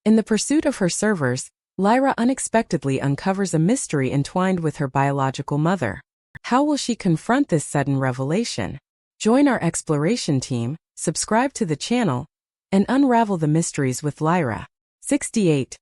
In the pursuit of her servers, Lyra unexpectedly uncovers a mystery entwined with her biological mother. How will she confront this sudden revelation? Join our exploration team, subscribe to the channel, and unravel the mysteries with Lyra. 68.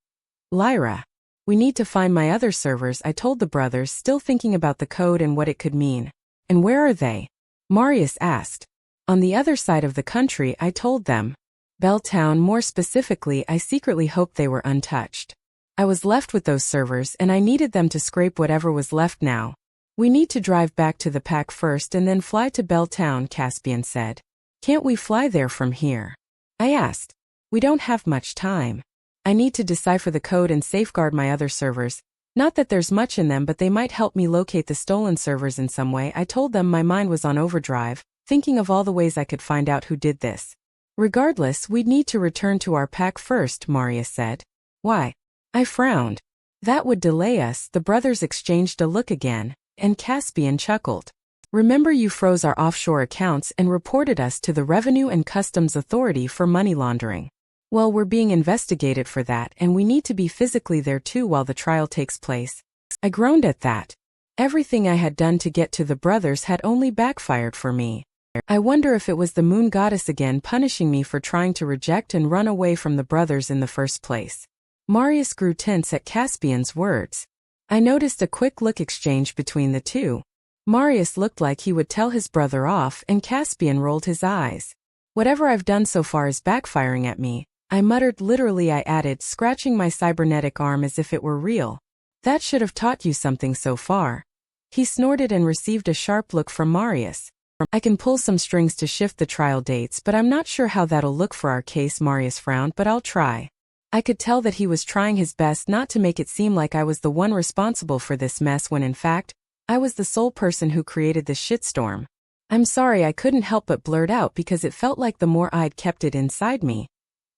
Lyra. We need to find my other servers, I told the brothers, still thinking about the code and what it could mean. And where are they? Marius asked. On the other side of the country, I told them. Belltown, more specifically. I secretly hoped they were untouched. I was left with those servers and I needed them to scrape whatever was left now. We need to drive back to the pack first and then fly to Belltown, Caspian said. Can't we fly there from here? I asked. We don't have much time. I need to decipher the code and safeguard my other servers. Not that there's much in them, but they might help me locate the stolen servers in some way. I told them my mind was on overdrive, thinking of all the ways I could find out who did this. Regardless, we'd need to return to our pack first, Marius said. Why? I frowned. That would delay us. The brothers exchanged a look again, and Caspian chuckled. Remember, you froze our offshore accounts and reported us to the Revenue and Customs Authority for money laundering. Well, we're being investigated for that, and we need to be physically there too while the trial takes place. I groaned at that. Everything I had done to get to the brothers had only backfired for me. I wonder if it was the moon goddess again punishing me for trying to reject and run away from the brothers in the first place. Marius grew tense at Caspian's words. I noticed a quick look exchange between the two. Marius looked like he would tell his brother off, and Caspian rolled his eyes. Whatever I've done so far is backfiring at me, I muttered. Literally, I added, scratching my cybernetic arm as if it were real. That should have taught you something so far. He snorted and received a sharp look from Marius. I can pull some strings to shift the trial dates, but I'm not sure how that'll look for our case. Marius frowned, but I'll try. I could tell that he was trying his best not to make it seem like I was the one responsible for this mess when in fact, I was the sole person who created this shitstorm. I'm sorry, I couldn't help but blurt out because it felt like the more I'd kept it inside me,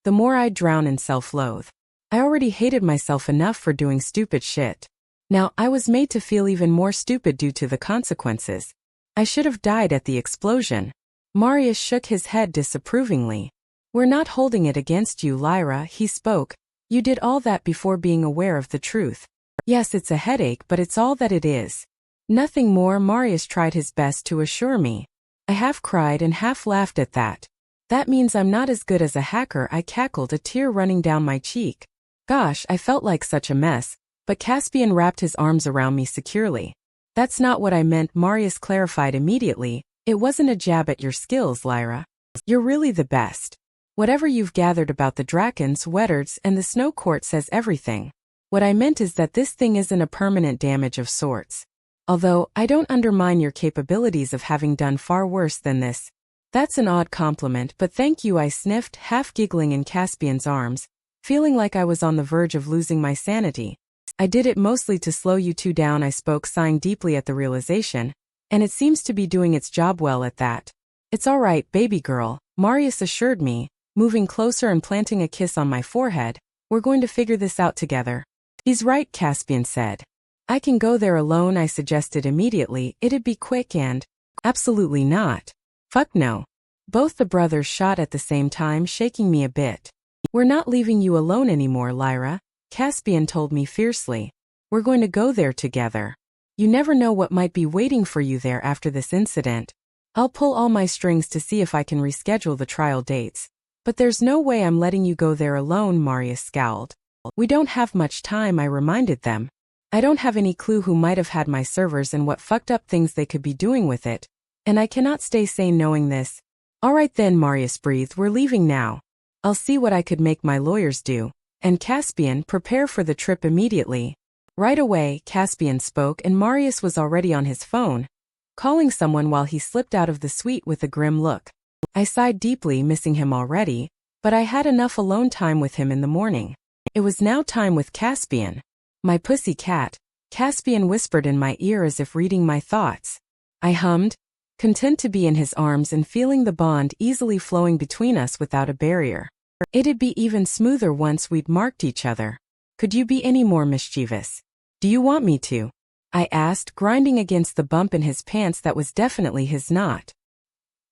the more I'd drown in self-loathe. I already hated myself enough for doing stupid shit. Now, I was made to feel even more stupid due to the consequences. I should have died at the explosion. Marius shook his head disapprovingly. We're not holding it against you, Lyra, he spoke. You did all that before being aware of the truth. Yes, it's a headache, but it's all that it is. Nothing more, Marius tried his best to assure me. I half cried and half laughed at that. That means I'm not as good as a hacker, I cackled, a tear running down my cheek. Gosh, I felt like such a mess, but Caspian wrapped his arms around me securely. That's not what I meant, Marius clarified immediately. It wasn't a jab at your skills, Lyra. You're really the best. Whatever you've gathered about the Drakons, Weddards, and the Snow Court says everything. What I meant is that this thing isn't a permanent damage of sorts. Although, I don't undermine your capabilities of having done far worse than this. That's an odd compliment, but thank you, I sniffed, half giggling in Caspian's arms, feeling like I was on the verge of losing my sanity. I did it mostly to slow you two down, I spoke, sighing deeply at the realization, and it seems to be doing its job well at that. It's all right, baby girl, Marius assured me, moving closer and planting a kiss on my forehead. We're going to figure this out together. He's right, Caspian said. I can go there alone, I suggested immediately. It'd be quick and... Absolutely not. Fuck no. Both the brothers shot at the same time, shaking me a bit. We're not leaving you alone anymore, Lyra, Caspian told me fiercely. We're going to go there together. You never know what might be waiting for you there after this incident. I'll pull all my strings to see if I can reschedule the trial dates. But there's no way I'm letting you go there alone, Marius scowled. We don't have much time, I reminded them. I don't have any clue who might have had my servers and what fucked up things they could be doing with it. And I cannot stay sane knowing this. All right then, Marius breathed, we're leaving now. I'll see what I could make my lawyers do. And Caspian, prepare for the trip immediately. Right away, Caspian spoke, and Marius was already on his phone, calling someone while he slipped out of the suite with a grim look. I sighed deeply, missing him already, but I had enough alone time with him in the morning. It was now time with Caspian. My pussy cat, Caspian whispered in my ear as if reading my thoughts. I hummed, content to be in his arms and feeling the bond easily flowing between us without a barrier. It'd be even smoother once we'd marked each other. Could you be any more mischievous? Do you want me to? I asked, grinding against the bump in his pants that was definitely his knot.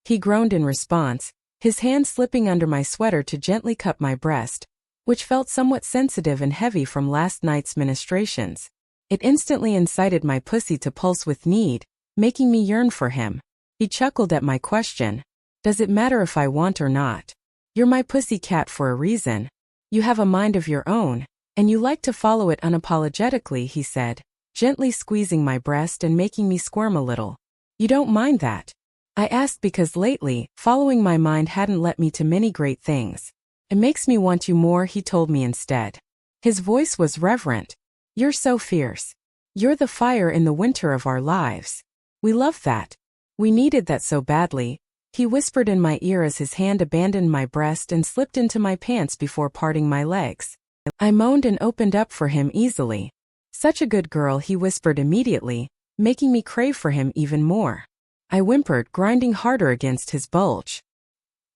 He groaned in response, his hand slipping under my sweater to gently cup my breast. which felt somewhat sensitive and heavy from last night's ministrations. It instantly incited my pussy to pulse with need, making me yearn for him. He chuckled at my question. Does it matter if I want or not? You're my pussy cat for a reason. You have a mind of your own, and you like to follow it unapologetically, he said, gently squeezing my breast and making me squirm a little. You don't mind that? I asked because lately, following my mind hadn't led me to many great things. It makes me want you more, he told me instead. His voice was reverent. You're so fierce. You're the fire in the winter of our lives. We love that. We needed that so badly, he whispered in my ear as his hand abandoned my breast and slipped into my pants before parting my legs. I moaned and opened up for him easily. Such a good girl, he whispered immediately, making me crave for him even more. I whimpered, grinding harder against his bulge.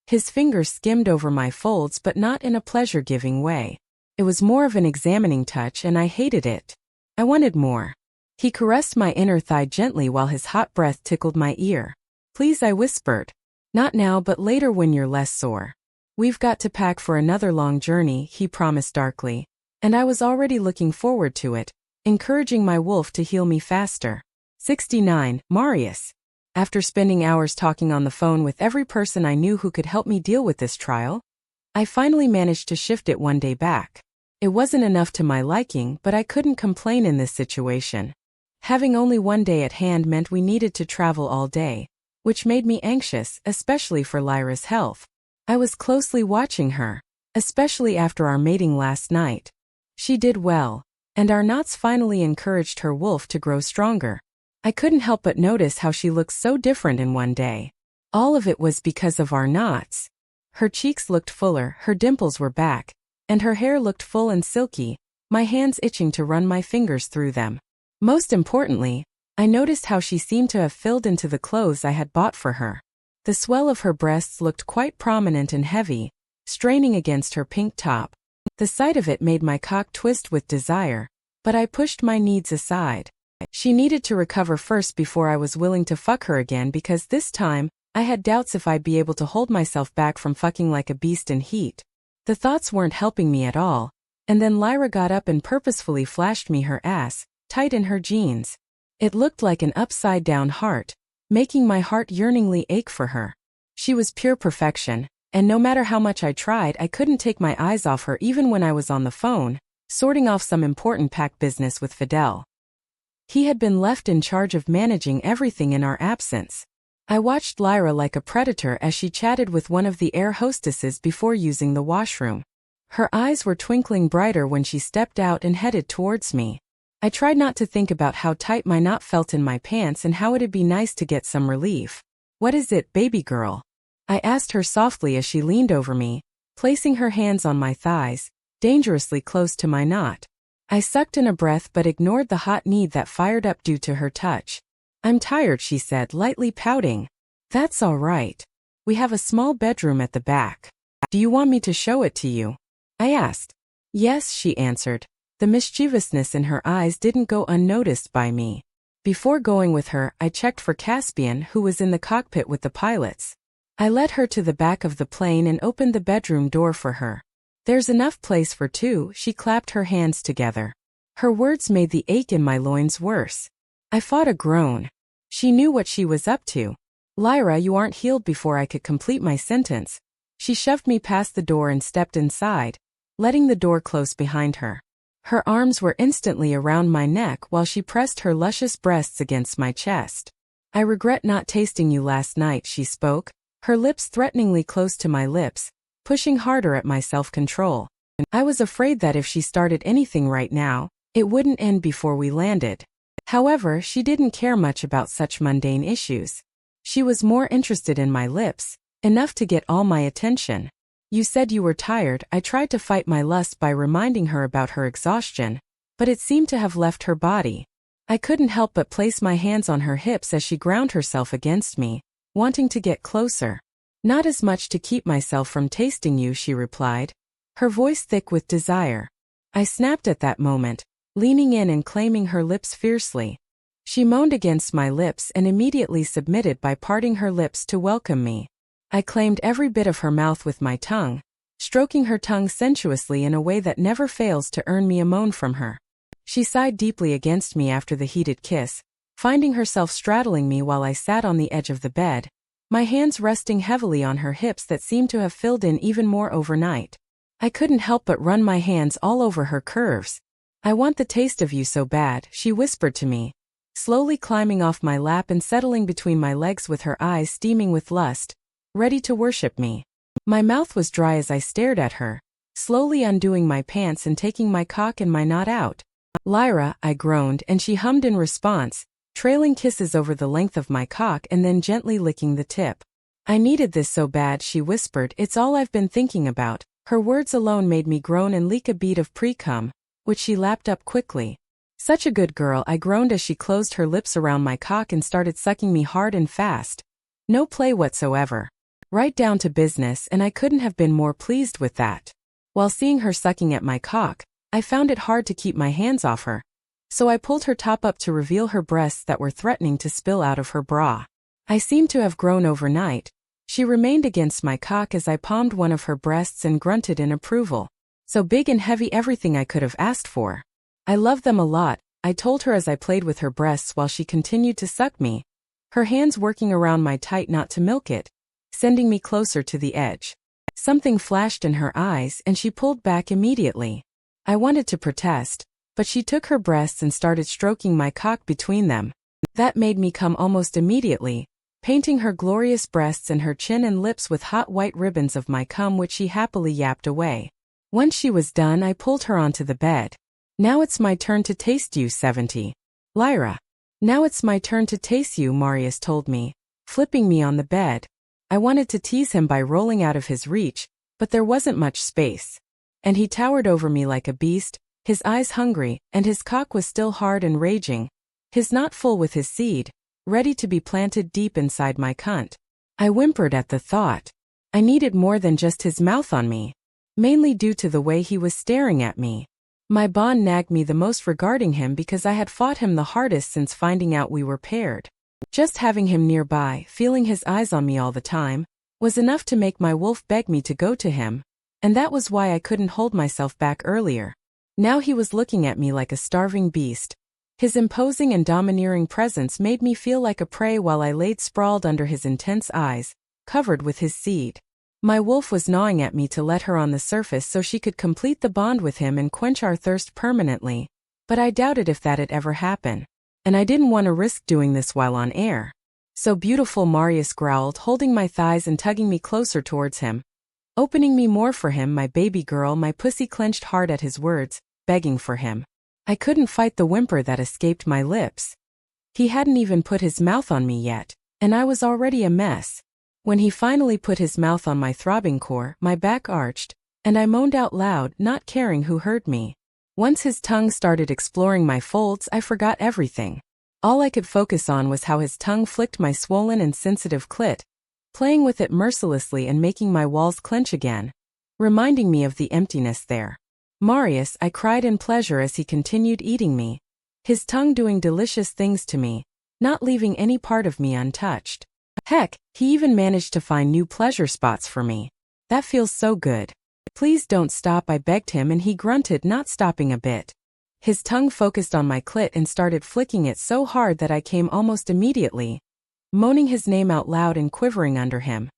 His fingers skimmed over my folds, but not in a pleasure-giving way. It was more of an examining touch, and I hated it. I wanted more. He caressed my inner thigh gently while his hot breath tickled my ear. Please, I whispered. Not now, but later when you're less sore. We've got to pack for another long journey, he promised darkly. And I was already looking forward to it, encouraging my wolf to heal me faster. 69. Marius. After spending hours talking on the phone with every person I knew who could help me deal with this trial, I finally managed to shift it one day back. It wasn't enough to my liking, but I couldn't complain in this situation. Having only one day at hand meant we needed to travel all day, which made me anxious, especially for Lyra's health. I was closely watching her, especially after our mating last night. She did well, and our knots finally encouraged her wolf to grow stronger. I couldn't help but notice how she looked so different in one day. All of it was because of our knots. Her cheeks looked fuller, her dimples were back, and her hair looked full and silky, my hands itching to run my fingers through them. Most importantly, I noticed how she seemed to have filled into the clothes I had bought for her. The swell of her breasts looked quite prominent and heavy, straining against her pink top. The sight of it made my cock twist with desire, but I pushed my needs aside. She needed to recover first before I was willing to fuck her again, because this time, I had doubts if I'd be able to hold myself back from fucking like a beast in heat. The thoughts weren't helping me at all, and then Lyra got up and purposefully flashed me her ass, tight in her jeans. It looked like an upside-down heart, making my heart yearningly ache for her. She was pure perfection, and no matter how much I tried, I couldn't take my eyes off her even when I was on the phone, sorting off some important pack business with Fidel. He had been left in charge of managing everything in our absence. I watched Lyra like a predator as she chatted with one of the air hostesses before using the washroom. Her eyes were twinkling brighter when she stepped out and headed towards me. I tried not to think about how tight my knot felt in my pants and how it'd be nice to get some relief. What is it, baby girl? I asked her softly as she leaned over me, placing her hands on my thighs, dangerously close to my knot. I sucked in a breath but ignored the hot need that fired up due to her touch. I'm tired, she said, lightly pouting. That's all right. We have a small bedroom at the back. Do you want me to show it to you? I asked. Yes, she answered. The mischievousness in her eyes didn't go unnoticed by me. Before going with her, I checked for Caspian, who was in the cockpit with the pilots. I led her to the back of the plane and opened the bedroom door for her. There's enough place for two, she clapped her hands together. Her words made the ache in my loins worse. I fought a groan. She knew what she was up to. Lyra, you aren't healed before I could complete my sentence. She shoved me past the door and stepped inside, letting the door close behind her. Her arms were instantly around my neck while she pressed her luscious breasts against my chest. I regret not tasting you last night, she spoke, her lips threateningly close to my lips, pushing harder at my self-control. I was afraid that if she started anything right now, it wouldn't end before we landed. However, she didn't care much about such mundane issues. She was more interested in my lips, enough to get all my attention. You said you were tired. I tried to fight my lust by reminding her about her exhaustion, but it seemed to have left her body. I couldn't help but place my hands on her hips as she ground herself against me, wanting to get closer. Not as much to keep myself from tasting you, she replied, her voice thick with desire. I snapped at that moment, leaning in and claiming her lips fiercely. She moaned against my lips and immediately submitted by parting her lips to welcome me. I claimed every bit of her mouth with my tongue, stroking her tongue sensuously in a way that never fails to earn me a moan from her. She sighed deeply against me after the heated kiss, finding herself straddling me while I sat on the edge of the bed, my hands resting heavily on her hips that seemed to have filled in even more overnight. I couldn't help but run my hands all over her curves. "I want the taste of you so bad," she whispered to me, slowly climbing off my lap and settling between my legs with her eyes steaming with lust, ready to worship me. My mouth was dry as I stared at her, slowly undoing my pants and taking my cock and my knot out. "Lyra," I groaned, and she hummed in response, trailing kisses over the length of my cock and then gently licking the tip. "I needed this so bad," she whispered. "It's all I've been thinking about." Her words alone made me groan and leak a bead of pre-cum, which she lapped up quickly. "Such a good girl," I groaned as she closed her lips around my cock and started sucking me hard and fast. No play whatsoever. Right down to business, and I couldn't have been more pleased with that. While seeing her sucking at my cock, I found it hard to keep my hands off her. So I pulled her top up to reveal her breasts that were threatening to spill out of her bra. I seemed to have grown overnight. She remained against my cock as I palmed one of her breasts and grunted in approval. "So big and heavy, everything I could have asked for." "I love them a lot," I told her as I played with her breasts while she continued to suck me, her hands working around my tight knot to milk it, sending me closer to the edge. Something flashed in her eyes and she pulled back immediately. I wanted to protest, but she took her breasts and started stroking my cock between them. That made me come almost immediately, painting her glorious breasts and her chin and lips with hot white ribbons of my cum, which she happily yapped away. Once she was done, I pulled her onto the bed. "Now it's my turn to taste you, 70. Lyra." "Now it's my turn to taste you," Marius told me, flipping me on the bed. I wanted to tease him by rolling out of his reach, but there wasn't much space. And he towered over me like a beast, his eyes hungry, and his cock was still hard and raging, his knot full with his seed, ready to be planted deep inside my cunt. I whimpered at the thought. I needed more than just his mouth on me, mainly due to the way he was staring at me. My bond nagged me the most regarding him because I had fought him the hardest since finding out we were paired. Just having him nearby, feeling his eyes on me all the time, was enough to make my wolf beg me to go to him, and that was why I couldn't hold myself back earlier. Now he was looking at me like a starving beast. His imposing and domineering presence made me feel like a prey while I laid sprawled under his intense eyes, covered with his seed. My wolf was gnawing at me to let her on the surface so she could complete the bond with him and quench our thirst permanently, but I doubted if that'd ever happen. And I didn't want to risk doing this while on air. "So beautiful," Marius growled, holding my thighs and tugging me closer towards him, opening me more for him, "my baby girl." My pussy clenched hard at his words, begging for him. I couldn't fight the whimper that escaped my lips. He hadn't even put his mouth on me yet, and I was already a mess. When he finally put his mouth on my throbbing core, my back arched, and I moaned out loud, not caring who heard me. Once his tongue started exploring my folds, I forgot everything. All I could focus on was how his tongue flicked my swollen and sensitive clit, playing with it mercilessly and making my walls clench again, reminding me of the emptiness there. "Marius," I cried in pleasure as he continued eating me, his tongue doing delicious things to me, not leaving any part of me untouched. Heck, he even managed to find new pleasure spots for me. That feels so good. "Please don't stop," I begged him, and he grunted, not stopping a bit. His tongue focused on my clit and started flicking it so hard that I came almost immediately, moaning his name out loud and quivering under him.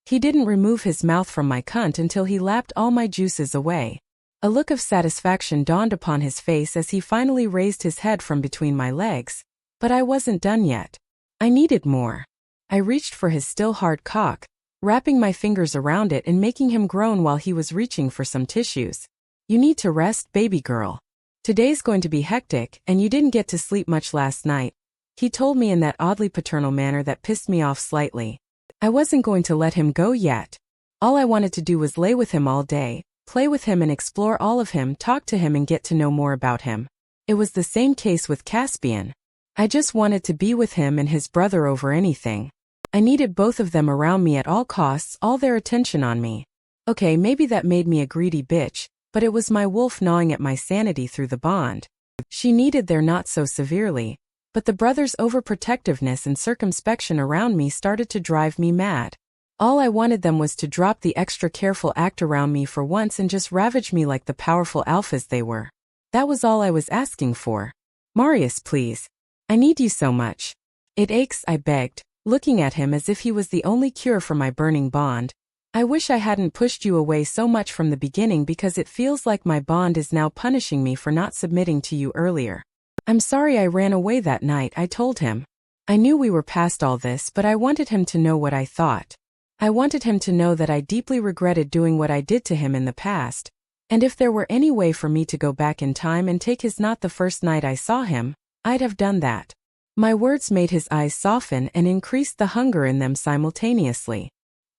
He didn't remove his mouth from my cunt until he lapped all my juices away. A look of satisfaction dawned upon his face as he finally raised his head from between my legs, but I wasn't done yet. I needed more. I reached for his still hard cock, wrapping my fingers around it and making him groan while he was reaching for some tissues. "You need to rest, baby girl. Today's going to be hectic, and you didn't get to sleep much last night," he told me in that oddly paternal manner that pissed me off slightly. I wasn't going to let him go yet. All I wanted to do was lay with him all day, play with him and explore all of him, talk to him and get to know more about him. It was the same case with Caspian. I just wanted to be with him and his brother over anything. I needed both of them around me at all costs, all their attention on me. Okay, maybe that made me a greedy bitch, but it was my wolf gnawing at my sanity through the bond. She needed their not so severely, but the brothers' overprotectiveness and circumspection around me started to drive me mad. All I wanted them was to drop the extra careful act around me for once and just ravage me like the powerful alphas they were. That was all I was asking for. Marius, please. I need you so much. It aches, I begged, looking at him as if he was the only cure for my burning bond. I wish I hadn't pushed you away so much from the beginning because it feels like my bond is now punishing me for not submitting to you earlier. I'm sorry I ran away that night, I told him. I knew we were past all this, but I wanted him to know what I thought. I wanted him to know that I deeply regretted doing what I did to him in the past, and if there were any way for me to go back in time and take his knot the first night I saw him, I'd have done that. My words made his eyes soften and increased the hunger in them simultaneously.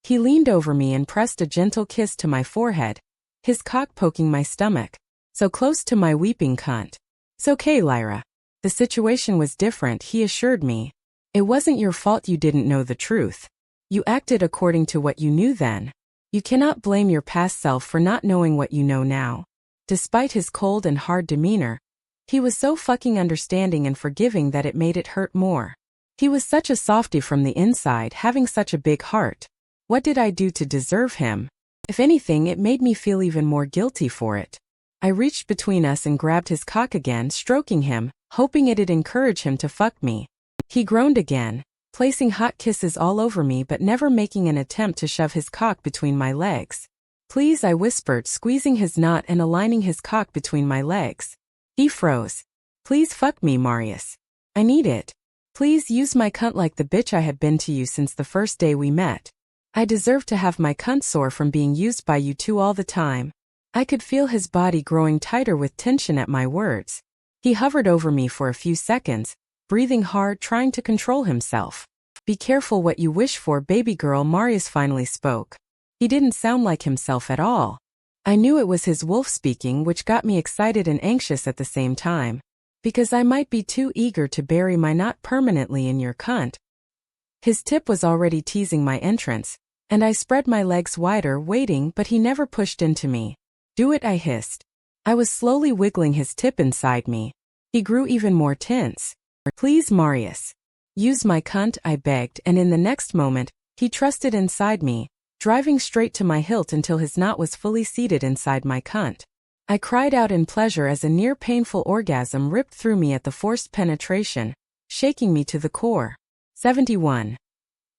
He leaned over me and pressed a gentle kiss to my forehead, his cock poking my stomach, so close to my weeping cunt. It's okay, Lyra. The situation was different, he assured me. It wasn't your fault you didn't know the truth. You acted according to what you knew then. You cannot blame your past self for not knowing what you know now. Despite his cold and hard demeanor, he was so fucking understanding and forgiving that it made it hurt more. He was such a softie from the inside, having such a big heart. What did I do to deserve him? If anything, it made me feel even more guilty for it. I reached between us and grabbed his cock again, stroking him, hoping it'd encourage him to fuck me. He groaned again, placing hot kisses all over me but never making an attempt to shove his cock between my legs. Please, I whispered, squeezing his knot and aligning his cock between my legs. He froze. Please fuck me, Marius. I need it. Please use my cunt like the bitch I had been to you since the first day we met. I deserve to have my cunt sore from being used by you two all the time. I could feel his body growing tighter with tension at my words. He hovered over me for a few seconds, breathing hard, trying to control himself. Be careful what you wish for, baby girl, Marius finally spoke. He didn't sound like himself at all. I knew it was his wolf speaking, which got me excited and anxious at the same time. Because I might be too eager to bury my knot permanently in your cunt. His tip was already teasing my entrance, and I spread my legs wider, waiting, but he never pushed into me. Do it, I hissed. I was slowly wiggling his tip inside me. He grew even more tense. Please, Marius. Use my cunt, I begged, and in the next moment, he trusted inside me, driving straight to my hilt until his knot was fully seated inside my cunt. I cried out in pleasure as a near-painful orgasm ripped through me at the forced penetration, shaking me to the core. 71.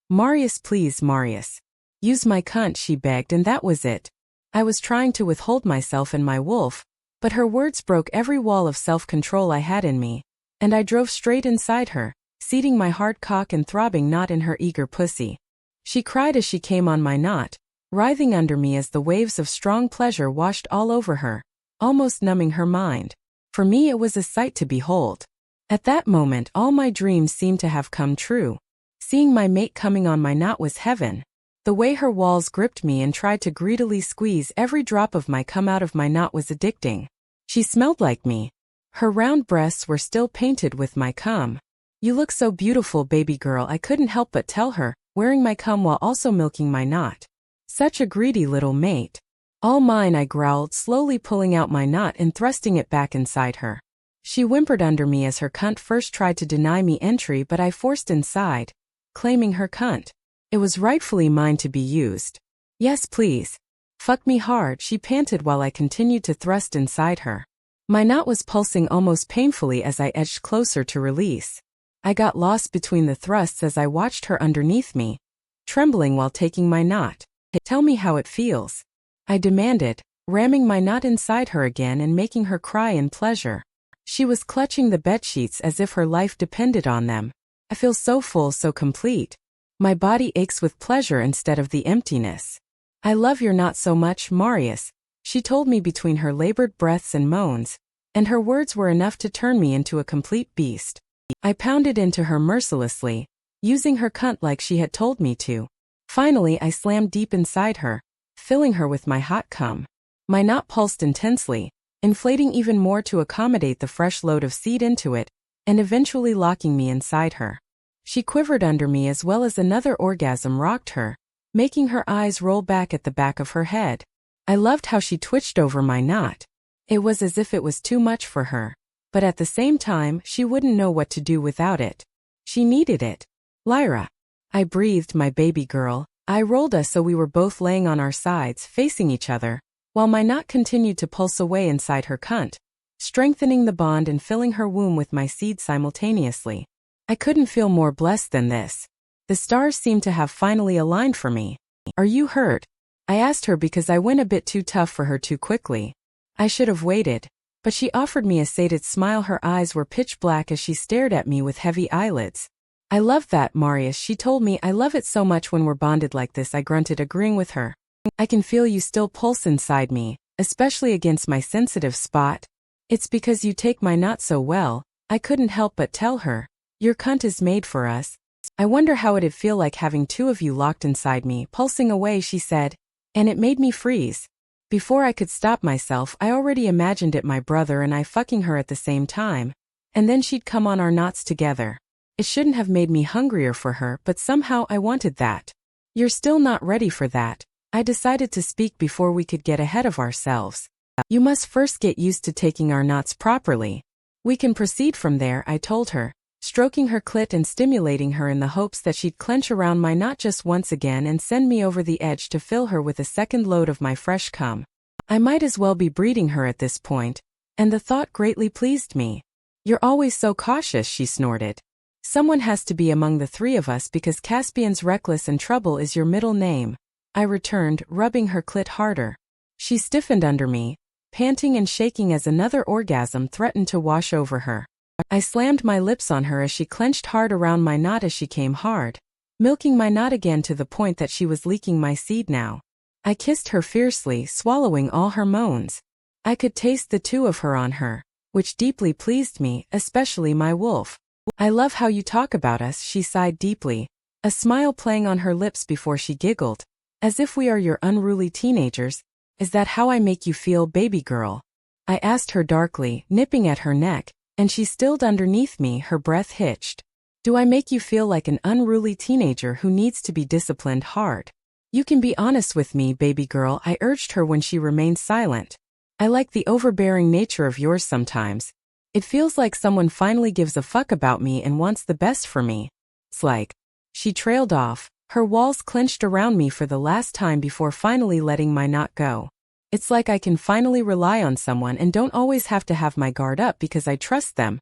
Marius, please, Marius. Use my cunt, she begged, and that was it. I was trying to withhold myself and my wolf, but her words broke every wall of self-control I had in me, and I drove straight inside her, seating my hard cock and throbbing knot in her eager pussy. She cried as she came on my knot, writhing under me as the waves of strong pleasure washed all over her, almost numbing her mind. For me it was a sight to behold. At that moment all my dreams seemed to have come true. Seeing my mate coming on my knot was heaven. The way her walls gripped me and tried to greedily squeeze every drop of my cum out of my knot was addicting. She smelled like me. Her round breasts were still painted with my cum. You look so beautiful, baby girl, I couldn't help but tell her, wearing my cum while also milking my knot. Such a greedy little mate. All mine, I growled, slowly pulling out my knot and thrusting it back inside her. She whimpered under me as her cunt first tried to deny me entry, but I forced inside, claiming her cunt. It was rightfully mine to be used. Yes, please. Fuck me hard, she panted while I continued to thrust inside her. My knot was pulsing almost painfully as I edged closer to release. I got lost between the thrusts as I watched her underneath me, trembling while taking my knot. Tell me how it feels, I demanded, ramming my knot inside her again and making her cry in pleasure. She was clutching the bedsheets as if her life depended on them. I feel so full, so complete. My body aches with pleasure instead of the emptiness. I love your knot so much, Marius, she told me between her labored breaths and moans, and her words were enough to turn me into a complete beast. I pounded into her mercilessly, using her cunt like she had told me to. Finally, I slammed deep inside her, filling her with my hot cum. My knot pulsed intensely, inflating even more to accommodate the fresh load of seed into it, and eventually locking me inside her. She quivered under me as well as another orgasm rocked her, making her eyes roll back at the back of her head. I loved how she twitched over my knot. It was as if it was too much for her, but at the same time, she wouldn't know what to do without it. She needed it. Lyra. I breathed, my baby girl, I rolled us so we were both laying on our sides, facing each other, while my knot continued to pulse away inside her cunt, strengthening the bond and filling her womb with my seed simultaneously. I couldn't feel more blessed than this. The stars seemed to have finally aligned for me. Are you hurt? I asked her because I went a bit too tough for her too quickly. I should have waited, but she offered me a sated smile. Her eyes were pitch black as she stared at me with heavy eyelids. I love that, Marius, she told me. I love it so much when we're bonded like this, I grunted, agreeing with her. I can feel you still pulse inside me, especially against my sensitive spot. It's because you take my knot so well, I couldn't help but tell her. Your cunt is made for us. I wonder how it'd feel like having two of you locked inside me, pulsing away, she said. And it made me freeze. Before I could stop myself, I already imagined it, my brother and I fucking her at the same time. And then she'd come on our knots together. It shouldn't have made me hungrier for her, but somehow I wanted that. You're still not ready for that. I decided to speak before we could get ahead of ourselves. You must first get used to taking our knots properly. We can proceed from there, I told her, stroking her clit and stimulating her in the hopes that she'd clench around my knot just once again and send me over the edge to fill her with a second load of my fresh cum. I might as well be breeding her at this point, and the thought greatly pleased me. You're always so cautious, she snorted. Someone has to be among the three of us because Caspian's Reckless and Trouble is your middle name, I returned, rubbing her clit harder. She stiffened under me, panting and shaking as another orgasm threatened to wash over her. I slammed my lips on her as she clenched hard around my knot as she came hard, milking my knot again to the point that she was leaking my seed now. I kissed her fiercely, swallowing all her moans. I could taste the two of her on her, which deeply pleased me, especially my wolf. I love how you talk about us, she sighed deeply, a smile playing on her lips before she giggled. As if we are your unruly teenagers. Is that how I make you feel, baby girl? I asked her darkly, nipping at her neck, and she stilled underneath me, her breath hitched. Do I make you feel like an unruly teenager who needs to be disciplined hard? You can be honest with me, baby girl, I urged her when she remained silent. I like the overbearing nature of yours sometimes. It feels like someone finally gives a fuck about me and wants the best for me. It's like. She trailed off, her walls clenched around me for the last time before finally letting my knot go. It's like I can finally rely on someone and don't always have to have my guard up because I trust them.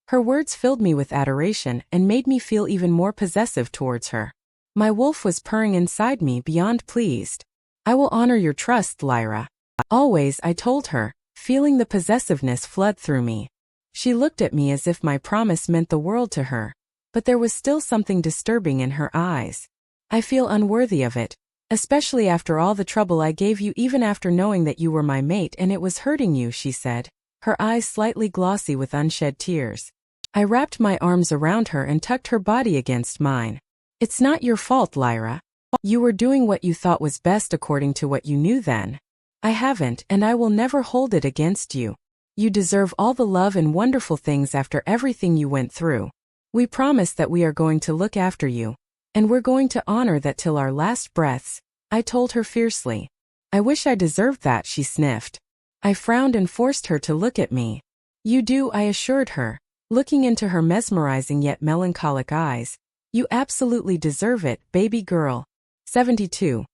Her words filled me with adoration and made me feel even more possessive towards her. My wolf was purring inside me, beyond pleased. I will honor your trust, Lyra. Always, I told her, feeling the possessiveness flood through me. She looked at me as if my promise meant the world to her, but there was still something disturbing in her eyes. I feel unworthy of it, especially after all the trouble I gave you, even after knowing that you were my mate and it was hurting you, she said, her eyes slightly glossy with unshed tears. I wrapped my arms around her and tucked her body against mine. It's not your fault, Lyra. You were doing what you thought was best according to what you knew then. I haven't, and I will never hold it against you. You deserve all the love and wonderful things after everything you went through. We promise that we are going to look after you. And we're going to honor that till our last breaths, I told her fiercely. I wish I deserved that, she sniffed. I frowned and forced her to look at me. You do, I assured her, looking into her mesmerizing yet melancholic eyes. You absolutely deserve it, baby girl. 72.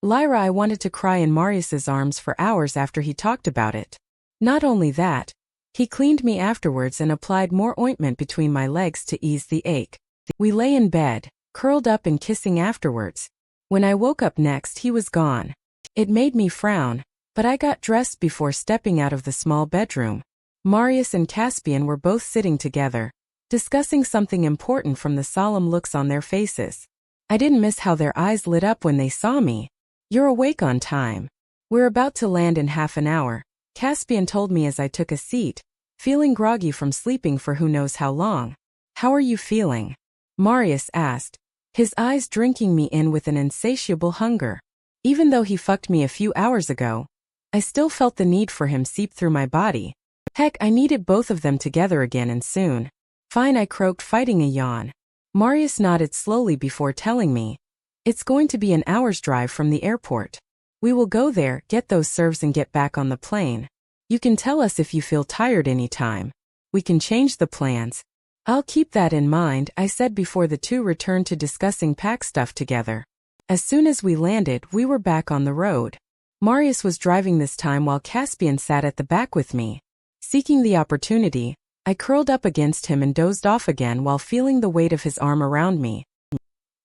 Lyra, I wanted to cry in Marius's arms for hours after he talked about it. Not only that, he cleaned me afterwards and applied more ointment between my legs to ease the ache. We lay in bed, curled up and kissing afterwards. When I woke up next, he was gone. It made me frown, but I got dressed before stepping out of the small bedroom. Marius and Caspian were both sitting together, discussing something important from the solemn looks on their faces. I didn't miss how their eyes lit up when they saw me. You're awake on time. We're about to land in half an hour, Caspian told me as I took a seat, feeling groggy from sleeping for who knows how long. How are you feeling? Marius asked, his eyes drinking me in with an insatiable hunger. Even though he fucked me a few hours ago, I still felt the need for him seep through my body. Heck, I needed both of them together again and soon. Fine, I croaked, fighting a yawn. Marius nodded slowly before telling me, it's going to be an hour's drive from the airport. We will go there, get those serves and get back on the plane. You can tell us if you feel tired anytime. We can change the plans. I'll keep that in mind, I said before the two returned to discussing pack stuff together. As soon as we landed, we were back on the road. Marius was driving this time while Caspian sat at the back with me. Seeking the opportunity, I curled up against him and dozed off again while feeling the weight of his arm around me.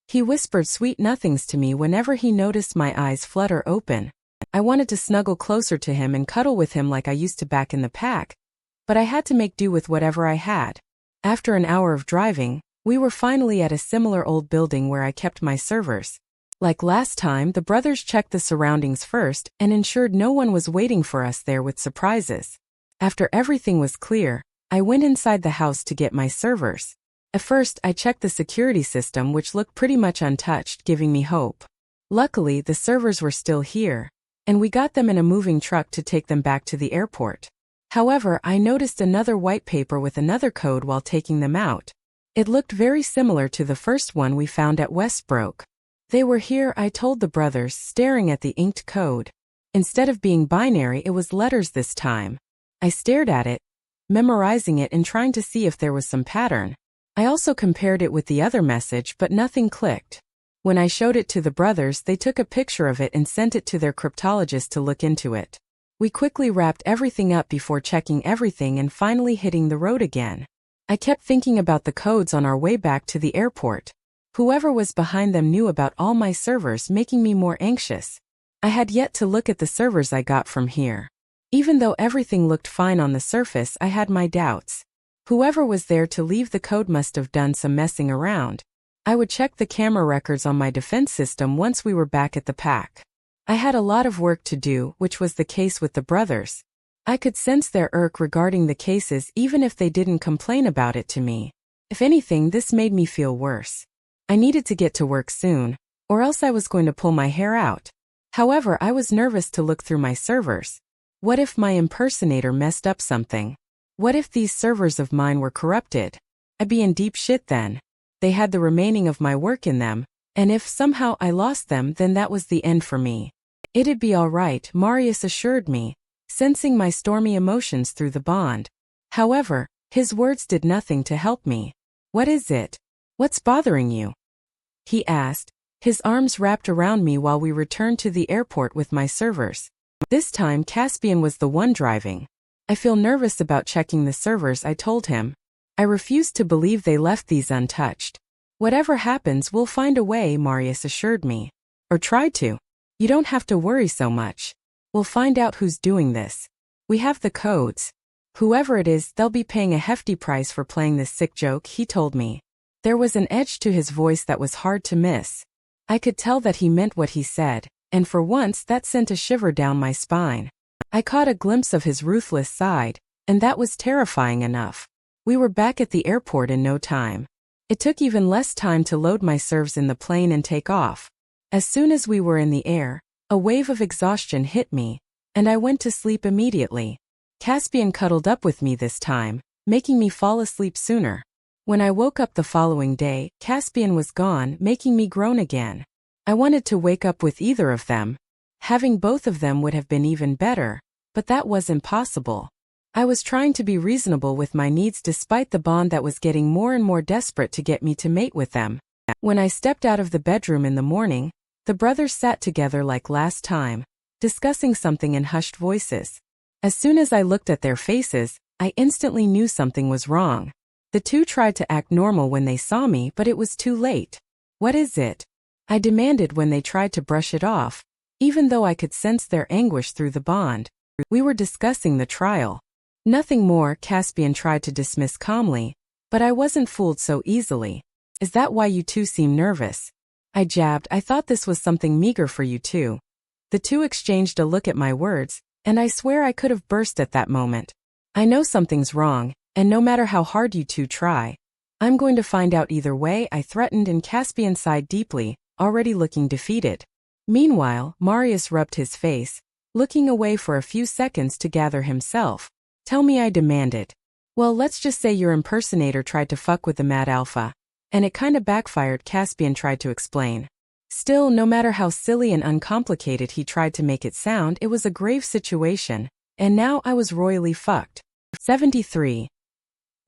He whispered sweet nothings to me whenever he noticed my eyes flutter open. I wanted to snuggle closer to him and cuddle with him like I used to back in the pack, but I had to make do with whatever I had. After an hour of driving, we were finally at a similar old building where I kept my servers. Like last time, the brothers checked the surroundings first and ensured no one was waiting for us there with surprises. After everything was clear, I went inside the house to get my servers. At first, I checked the security system, which looked pretty much untouched, giving me hope. Luckily, the servers were still here, and we got them in a moving truck to take them back to the airport. However, I noticed another white paper with another code while taking them out. It looked very similar to the first one we found at Westbrook. They were here, I told the brothers, staring at the inked code. Instead of being binary, it was letters this time. I stared at it, memorizing it and trying to see if there was some pattern. I also compared it with the other message, but nothing clicked. When I showed it to the brothers, they took a picture of it and sent it to their cryptologist to look into it. We quickly wrapped everything up before checking everything and finally hitting the road again. I kept thinking about the codes on our way back to the airport. Whoever was behind them knew about all my servers, making me more anxious. I had yet to look at the servers I got from here. Even though everything looked fine on the surface, I had my doubts. Whoever was there to leave the code must have done some messing around. I would check the camera records on my defense system once we were back at the pack. I had a lot of work to do, which was the case with the brothers. I could sense their irk regarding the cases even if they didn't complain about it to me. If anything, this made me feel worse. I needed to get to work soon, or else I was going to pull my hair out. However, I was nervous to look through my servers. What if my impersonator messed up something? What if these servers of mine were corrupted? I'd be in deep shit then. They had the remaining of my work in them, and if somehow I lost them, then that was the end for me. It'd be all right, Marius assured me, sensing my stormy emotions through the bond. However, his words did nothing to help me. What is it? What's bothering you? He asked, his arms wrapped around me while we returned to the airport with my servers. This time Caspian was the one driving. I feel nervous about checking the servers, I told him. I refused to believe they left these untouched. Whatever happens, we'll find a way, Marius assured me. Or tried to. You don't have to worry so much. We'll find out who's doing this. We have the codes. Whoever it is, they'll be paying a hefty price for playing this sick joke, he told me. There was an edge to his voice that was hard to miss. I could tell that he meant what he said, and for once that sent a shiver down my spine. I caught a glimpse of his ruthless side, and that was terrifying enough. We were back at the airport in no time. It took even less time to load my servs in the plane and take off. As soon as we were in the air, a wave of exhaustion hit me, and I went to sleep immediately. Caspian cuddled up with me this time, making me fall asleep sooner. When I woke up the following day, Caspian was gone, making me groan again. I wanted to wake up with either of them. Having both of them would have been even better, but that wasn't possible. I was trying to be reasonable with my needs despite the bond that was getting more and more desperate to get me to mate with them. When I stepped out of the bedroom in the morning, the brothers sat together like last time, discussing something in hushed voices. As soon as I looked at their faces, I instantly knew something was wrong. The two tried to act normal when they saw me, but it was too late. What is it? I demanded when they tried to brush it off, even though I could sense their anguish through the bond. We were discussing the trial. Nothing more, Caspian tried to dismiss calmly, but I wasn't fooled so easily. Is that why you two seem nervous? I jabbed, I thought this was something meager for you two. The two exchanged a look at my words, and I swear I could have burst at that moment. I know something's wrong, and no matter how hard you two try, I'm going to find out either way, I threatened, and Caspian sighed deeply, already looking defeated. Meanwhile, Marius rubbed his face, looking away for a few seconds to gather himself. Tell me, I demanded. Well, let's just say your impersonator tried to fuck with the Mad Alpha, and it kinda backfired, Caspian tried to explain. Still, no matter how silly and uncomplicated he tried to make it sound, it was a grave situation, and now I was royally fucked. 73.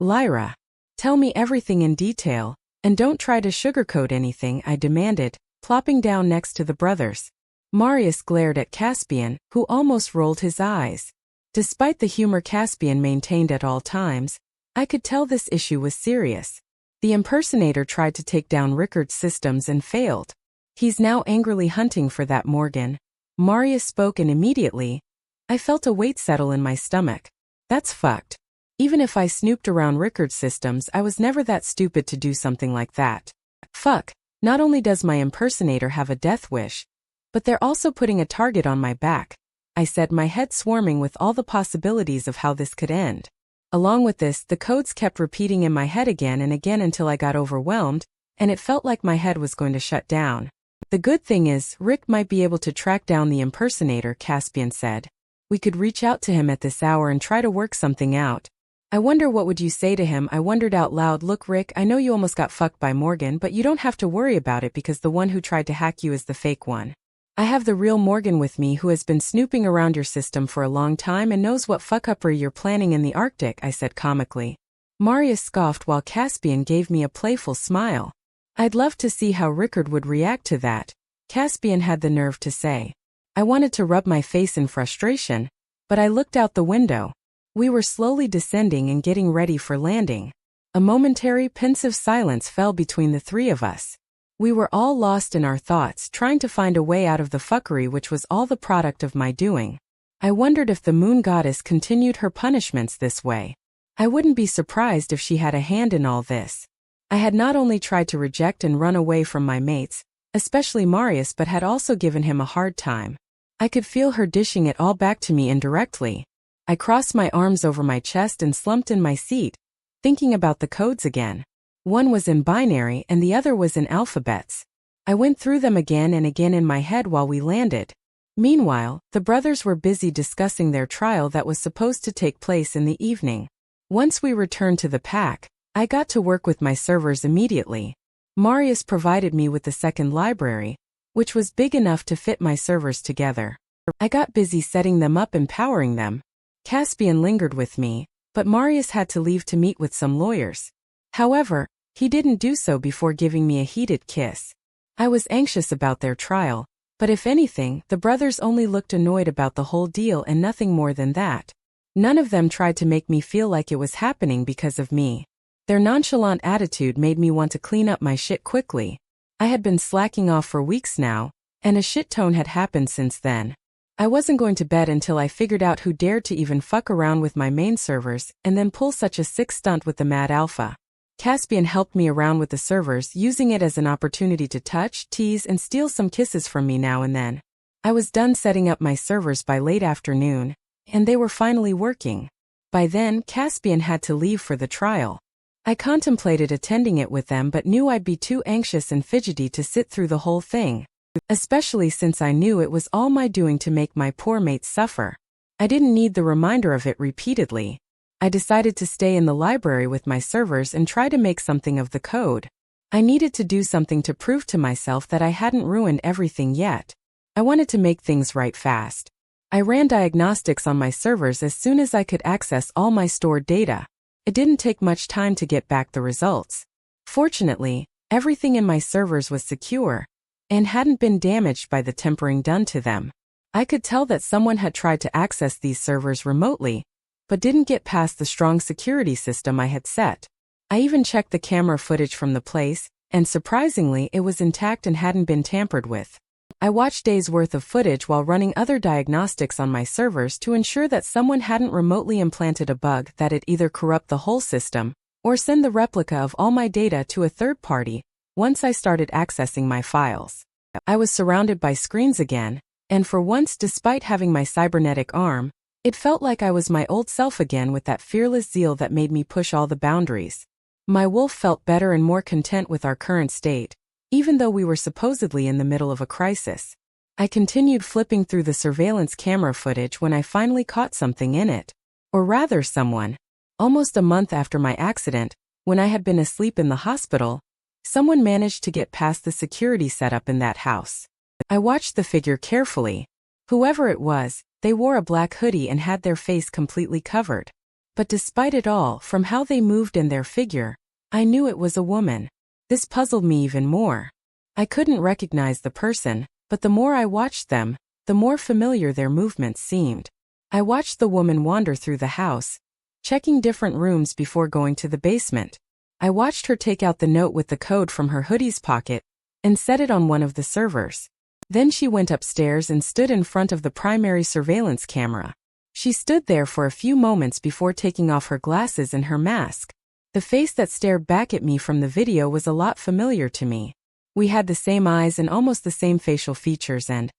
Lyra. Tell me everything in detail, and don't try to sugarcoat anything, I demanded, plopping down next to the brothers. Marius glared at Caspian, who almost rolled his eyes. Despite the humor Caspian maintained at all times, I could tell this issue was serious. The impersonator tried to take down Rickard's systems and failed. He's now angrily hunting for that Morgan. Marius spoke, and immediately, I felt a weight settle in my stomach. That's fucked. Even if I snooped around Rickard's systems, I was never that stupid to do something like that. Fuck, not only does my impersonator have a death wish, but they're also putting a target on my back, I said, my head swarming with all the possibilities of how this could end. Along with this, the codes kept repeating in my head again and again until I got overwhelmed, and it felt like my head was going to shut down. The good thing is, Rick might be able to track down the impersonator, Caspian said. We could reach out to him at this hour and try to work something out. I wonder what would you say to him? I wondered out loud. Look, Rick, I know you almost got fucked by Morgan, but you don't have to worry about it because the one who tried to hack you is the fake one. I have the real Morgan with me who has been snooping around your system for a long time and knows what fuck-uppery you're planning in the Arctic, I said comically. Marius scoffed while Caspian gave me a playful smile. I'd love to see how Rickard would react to that, Caspian had the nerve to say. I wanted to rub my face in frustration, but I looked out the window. We were slowly descending and getting ready for landing. A momentary, pensive silence fell between the three of us. We were all lost in our thoughts, trying to find a way out of the fuckery which was all the product of my doing. I wondered if the moon goddess continued her punishments this way. I wouldn't be surprised if she had a hand in all this. I had not only tried to reject and run away from my mates, especially Marius, but had also given him a hard time. I could feel her dishing it all back to me indirectly. I crossed my arms over my chest and slumped in my seat, thinking about the codes again. One was in binary and the other was in alphabets. I went through them again and again in my head while we landed. Meanwhile, the brothers were busy discussing their trial that was supposed to take place in the evening. Once we returned to the pack, I got to work with my servers immediately. Marius provided me with the second library, which was big enough to fit my servers together. I got busy setting them up and powering them. Caspian lingered with me, but Marius had to leave to meet with some lawyers. However, he didn't do so before giving me a heated kiss. I was anxious about their trial, but if anything, the brothers only looked annoyed about the whole deal and nothing more than that. None of them tried to make me feel like it was happening because of me. Their nonchalant attitude made me want to clean up my shit quickly. I had been slacking off for weeks now, and a shit ton had happened since then. I wasn't going to bed until I figured out who dared to even fuck around with my main servers and then pull such a sick stunt with the Mad Alpha. Caspian helped me around with the servers, using it as an opportunity to touch, tease, and steal some kisses from me now and then. I was done setting up my servers by late afternoon, and they were finally working. By then, Caspian had to leave for the trial. I contemplated attending it with them but knew I'd be too anxious and fidgety to sit through the whole thing, especially since I knew it was all my doing to make my poor mates suffer. I didn't need the reminder of it repeatedly. I decided to stay in the library with my servers and try to make something of the code. I needed to do something to prove to myself that I hadn't ruined everything yet. I wanted to make things right fast. I ran diagnostics on my servers as soon as I could access all my stored data. It didn't take much time to get back the results. Fortunately, everything in my servers was secure and hadn't been damaged by the tempering done to them. I could tell that someone had tried to access these servers remotely, but didn't get past the strong security system I had set. I even checked the camera footage from the place, and surprisingly, it was intact and hadn't been tampered with. I watched days' worth of footage while running other diagnostics on my servers to ensure that someone hadn't remotely implanted a bug that'd either corrupt the whole system or send the replica of all my data to a third party once I started accessing my files. I was surrounded by screens again, and for once, despite having my cybernetic arm, it felt like I was my old self again with that fearless zeal that made me push all the boundaries. My wolf felt better and more content with our current state, even though we were supposedly in the middle of a crisis. I continued flipping through the surveillance camera footage when I finally caught something in it. Or rather someone. Almost a month after my accident, when I had been asleep in the hospital, someone managed to get past the security setup in that house. I watched the figure carefully. Whoever it was, they wore a black hoodie and had their face completely covered. But despite it all, from how they moved and their figure, I knew it was a woman. This puzzled me even more. I couldn't recognize the person, but the more I watched them, the more familiar their movements seemed. I watched the woman wander through the house, checking different rooms before going to the basement. I watched her take out the note with the code from her hoodie's pocket and set it on one of the servers. Then she went upstairs and stood in front of the primary surveillance camera. She stood there for a few moments before taking off her glasses and her mask. The face that stared back at me from the video was a lot familiar to me. We had the same eyes and almost the same facial features and,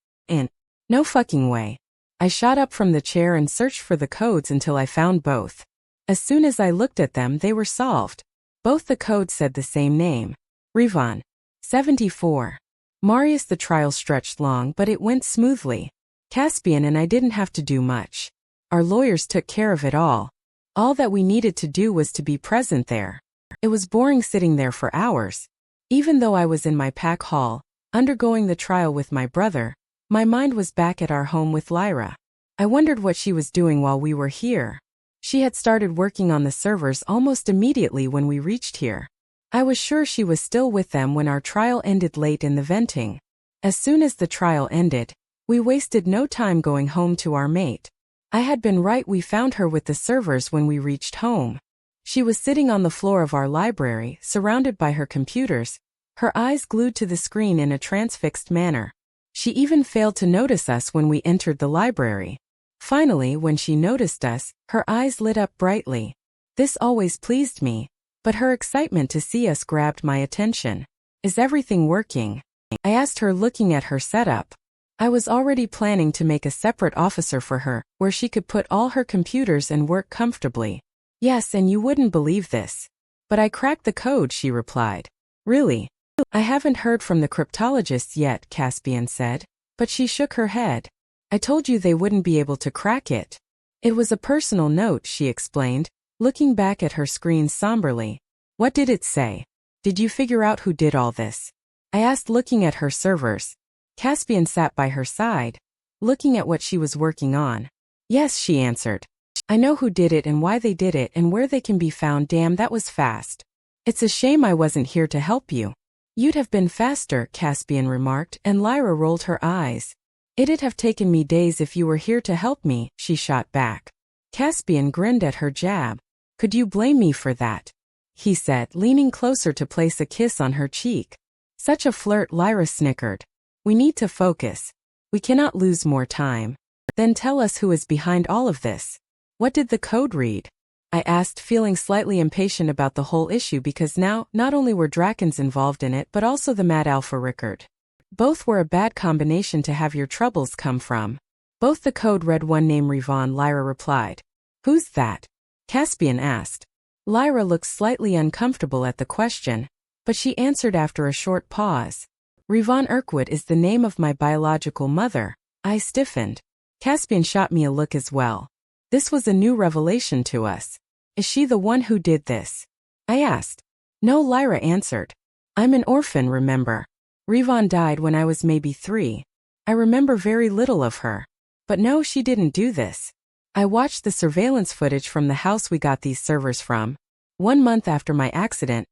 no fucking way. I shot up from the chair and searched for the codes until I found both. As soon as I looked at them, they were solved. Both the codes said the same name. Rivan. 74. Marius. The trial stretched long, but it went smoothly. Caspian and I didn't have to do much. Our lawyers took care of it all. All that we needed to do was to be present there. It was boring sitting there for hours. Even though I was in my pack hall, undergoing the trial with my brother, my mind was back at our home with Lyra. I wondered what she was doing while we were here. She had started working on the servers almost immediately when we reached here. I was sure she was still with them when our trial ended late in the venting. As soon as the trial ended, we wasted no time going home to our mate. I had been right, we found her with the servers when we reached home. She was sitting on the floor of our library, surrounded by her computers, her eyes glued to the screen in a transfixed manner. She even failed to notice us when we entered the library. Finally, when she noticed us, her eyes lit up brightly. This always pleased me, but her excitement to see us grabbed my attention. Is everything working? I asked her, looking at her setup. I was already planning to make a separate officer for her, where she could put all her computers and work comfortably. Yes, and you wouldn't believe this, but I cracked the code, she replied. Really? I haven't heard from the cryptologists yet, Caspian said, but she shook her head. I told you they wouldn't be able to crack it. It was a personal note, she explained, looking back at her screen somberly. What did it say? Did you figure out who did all this? I asked, looking at her servers. Caspian sat by her side, looking at what she was working on. Yes, she answered. I know who did it and why they did it and where they can be found. Damn, that was fast. It's a shame I wasn't here to help you. You'd have been faster, Caspian remarked, and Lyra rolled her eyes. It'd have taken me days if you were here to help me, she shot back. Caspian grinned at her jab. Could you blame me for that? He said, leaning closer to place a kiss on her cheek. Such a flirt, Lyra snickered. We need to focus. We cannot lose more time. Then tell us who is behind all of this. What did the code read? I asked, feeling slightly impatient about the whole issue because now, not only were Drakens involved in it but also the Mad Alpha Rickard. Both were a bad combination to have your troubles come from. Both the code read one name, Rivan, Lyra replied. Who's that? Caspian asked. Lyra looked slightly uncomfortable at the question, but she answered after a short pause. Rivan Urquhart is the name of my biological mother. I stiffened. Caspian shot me a look as well. This was a new revelation to us. Is she the one who did this? I asked. No, Lyra answered. I'm an orphan, remember? Rivan died when I was maybe 3. I remember very little of her. But no, she didn't do this. I watched the surveillance footage from the house we got these servers from. 1 month after my accident,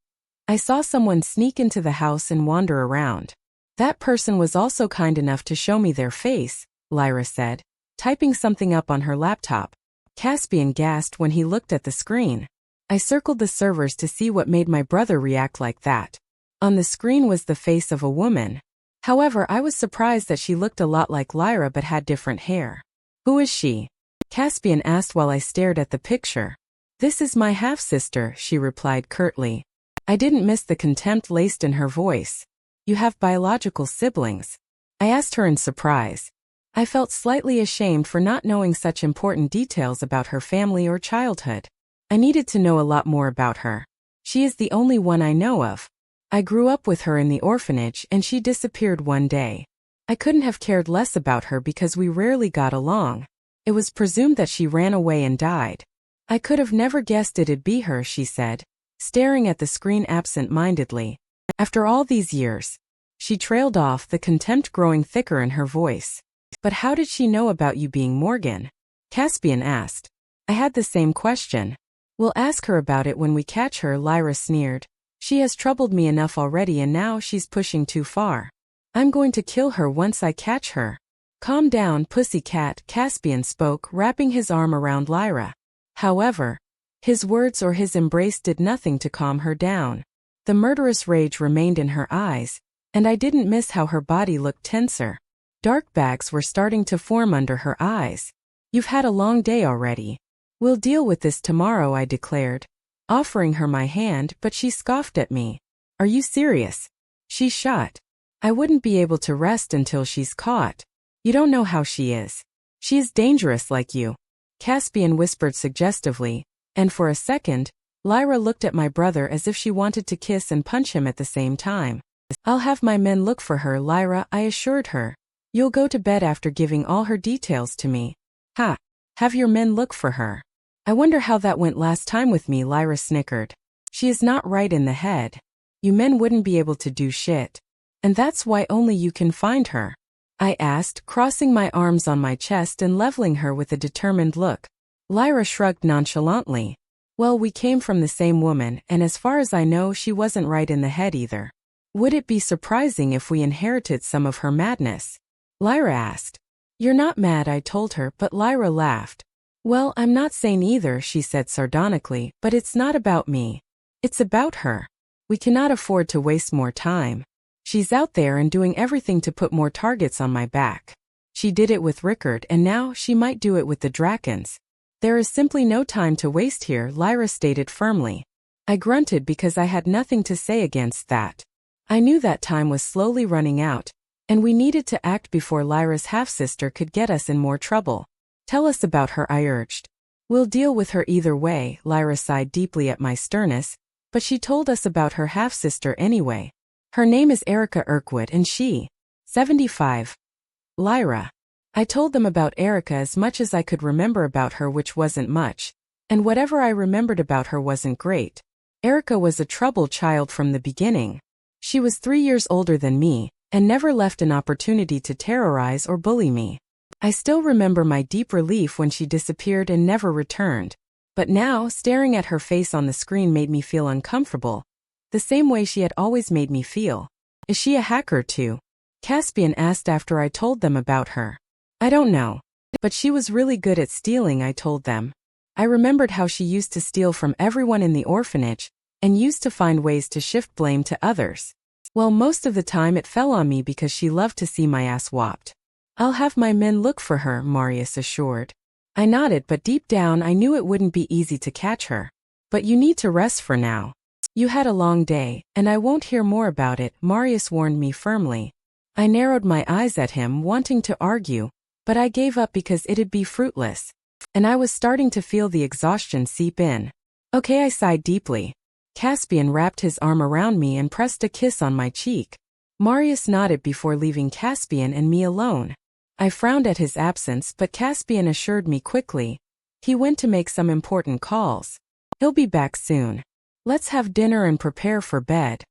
I saw someone sneak into the house and wander around. That person was also kind enough to show me their face, Lyra said, typing something up on her laptop. Caspian gasped when he looked at the screen. I circled the servers to see what made my brother react like that. On the screen was the face of a woman. However, I was surprised that she looked a lot like Lyra but had different hair. Who is she? Caspian asked while I stared at the picture. This is my half-sister, she replied curtly. I didn't miss the contempt laced in her voice. You have biological siblings? I asked her in surprise. I felt slightly ashamed for not knowing such important details about her family or childhood. I needed to know a lot more about her. She is the only one I know of. I grew up with her in the orphanage and she disappeared one day. I couldn't have cared less about her because we rarely got along. It was presumed that she ran away and died. I could have never guessed it'd be her, she said, staring at the screen absent-mindedly. After all these years. She trailed off, the contempt growing thicker in her voice. But how did she know about you being Morgan? Caspian asked. I had the same question. We'll ask her about it when we catch her, Lyra sneered. She has troubled me enough already and now she's pushing too far. I'm going to kill her once I catch her. Calm down, pussycat, Caspian spoke, wrapping his arm around Lyra. However, his words or his embrace did nothing to calm her down. The murderous rage remained in her eyes, and I didn't miss how her body looked tenser. Dark bags were starting to form under her eyes. You've had a long day already. We'll deal with this tomorrow, I declared, offering her my hand, but she scoffed at me. Are you serious? She shot. I wouldn't be able to rest until she's caught. You don't know how she is. She is dangerous like you, Caspian whispered suggestively, and for a second, Lyra looked at my brother as if she wanted to kiss and punch him at the same time. I'll have my men look for her, Lyra, I assured her. You'll go to bed after giving all her details to me. Ha! Have your men look for her. I wonder how that went last time with me, Lyra snickered. She is not right in the head. You men wouldn't be able to do shit. And that's why only you can find her. I asked, crossing my arms on my chest and leveling her with a determined look. Lyra shrugged nonchalantly. Well, we came from the same woman, and as far as I know, she wasn't right in the head either. Would it be surprising if we inherited some of her madness? Lyra asked. You're not mad, I told her, but Lyra laughed. Well, I'm not sane either, she said sardonically, but it's not about me. It's about her. We cannot afford to waste more time. She's out there and doing everything to put more targets on my back. She did it with Rickard and now she might do it with the Drakens. There is simply no time to waste here, Lyra stated firmly. I grunted because I had nothing to say against that. I knew that time was slowly running out, and we needed to act before Lyra's half-sister could get us in more trouble. Tell us about her, I urged. We'll deal with her either way, Lyra sighed deeply at my sternness, but she told us about her half-sister anyway. Her name is Erica Urquhart and she, 75. Lyra. I told them about Erica as much as I could remember about her, which wasn't much, and whatever I remembered about her wasn't great. Erica was a troubled child from the beginning. She was 3 years older than me, and never left an opportunity to terrorize or bully me. I still remember my deep relief when she disappeared and never returned, but now staring at her face on the screen made me feel uncomfortable, the same way she had always made me feel. Is she a hacker too? Caspian asked after I told them about her. I don't know. But she was really good at stealing, I told them. I remembered how she used to steal from everyone in the orphanage, and used to find ways to shift blame to others. Well, most of the time it fell on me because she loved to see my ass whopped. I'll have my men look for her, Marius assured. I nodded, but deep down I knew it wouldn't be easy to catch her. But you need to rest for now. You had a long day, and I won't hear more about it, Marius warned me firmly. I narrowed my eyes at him, wanting to argue, but I gave up because it'd be fruitless. And I was starting to feel the exhaustion seep in. Okay, I sighed deeply. Caspian wrapped his arm around me and pressed a kiss on my cheek. Marius nodded before leaving Caspian and me alone. I frowned at his absence, but Caspian assured me quickly. He went to make some important calls. He'll be back soon. Let's have dinner and prepare for bed.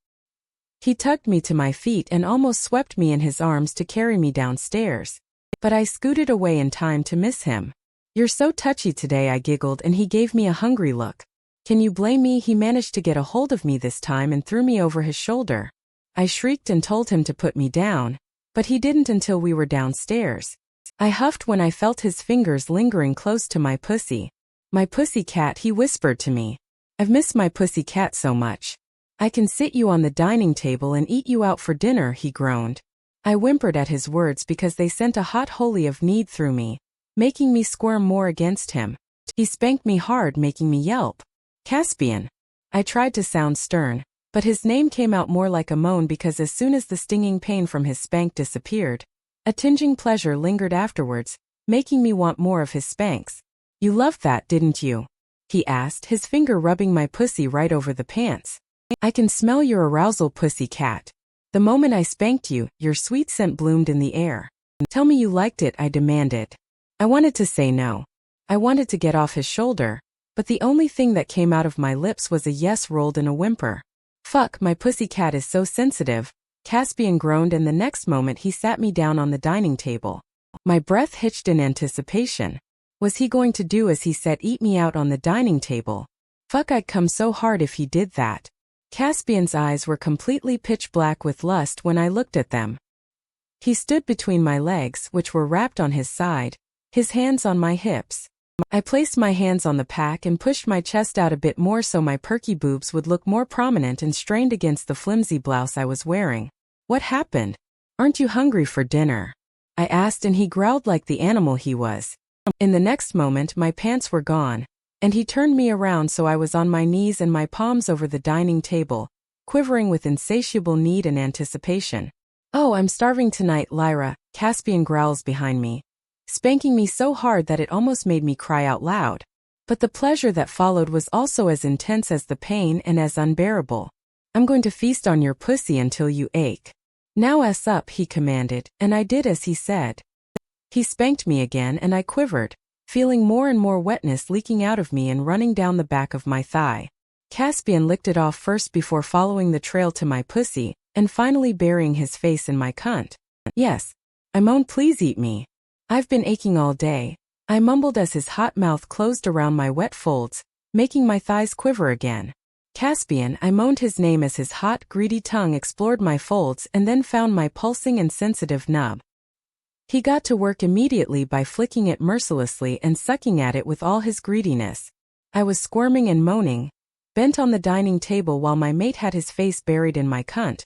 He tugged me to my feet and almost swept me in his arms to carry me downstairs. But I scooted away in time to miss him. You're so touchy today, I giggled, and he gave me a hungry look. Can you blame me? He managed to get a hold of me this time and threw me over his shoulder. I shrieked and told him to put me down, but he didn't until we were downstairs. I huffed when I felt his fingers lingering close to my pussy. My pussy cat, he whispered to me. I've missed my pussy cat so much. I can sit you on the dining table and eat you out for dinner, he groaned. I whimpered at his words because they sent a hot holy of need through me, making me squirm more against him. He spanked me hard, making me yelp. Caspian. I tried to sound stern, but his name came out more like a moan because as soon as the stinging pain from his spank disappeared, a tinging pleasure lingered afterwards, making me want more of his spanks. You loved that, didn't you? He asked, his finger rubbing my pussy right over the pants. I can smell your arousal, pussy cat. The moment I spanked you, your sweet scent bloomed in the air. Tell me you liked it, I demanded. I wanted to say no. I wanted to get off his shoulder, but the only thing that came out of my lips was a yes rolled in a whimper. Fuck, my pussy cat is so sensitive, Caspian groaned, and the next moment he sat me down on the dining table. My breath hitched in anticipation. Was he going to do as he said, eat me out on the dining table? Fuck, I'd come so hard if he did that. Caspian's eyes were completely pitch black with lust when I looked at them. He stood between my legs, which were wrapped on his side, his hands on my hips. I placed my hands on the pack and pushed my chest out a bit more so my perky boobs would look more prominent and strained against the flimsy blouse I was wearing. "What happened? Aren't you hungry for dinner?" I asked, and he growled like the animal he was. In the next moment my pants were gone, and he turned me around so I was on my knees and my palms over the dining table, quivering with insatiable need and anticipation. "Oh, I'm starving tonight, Lyra," Caspian growls behind me, spanking me so hard that it almost made me cry out loud. But the pleasure that followed was also as intense as the pain and as unbearable. "I'm going to feast on your pussy until you ache. Now ass up," he commanded, and I did as he said. He spanked me again and I quivered, feeling more and more wetness leaking out of me and running down the back of my thigh. Caspian licked it off first before following the trail to my pussy, and finally burying his face in my cunt. "Yes," I moaned, "please eat me. I've been aching all day," I mumbled as his hot mouth closed around my wet folds, making my thighs quiver again. "Caspian," I moaned his name as his hot, greedy tongue explored my folds and then found my pulsing and sensitive nub. He got to work immediately by flicking it mercilessly and sucking at it with all his greediness. I was squirming and moaning, bent on the dining table while my mate had his face buried in my cunt,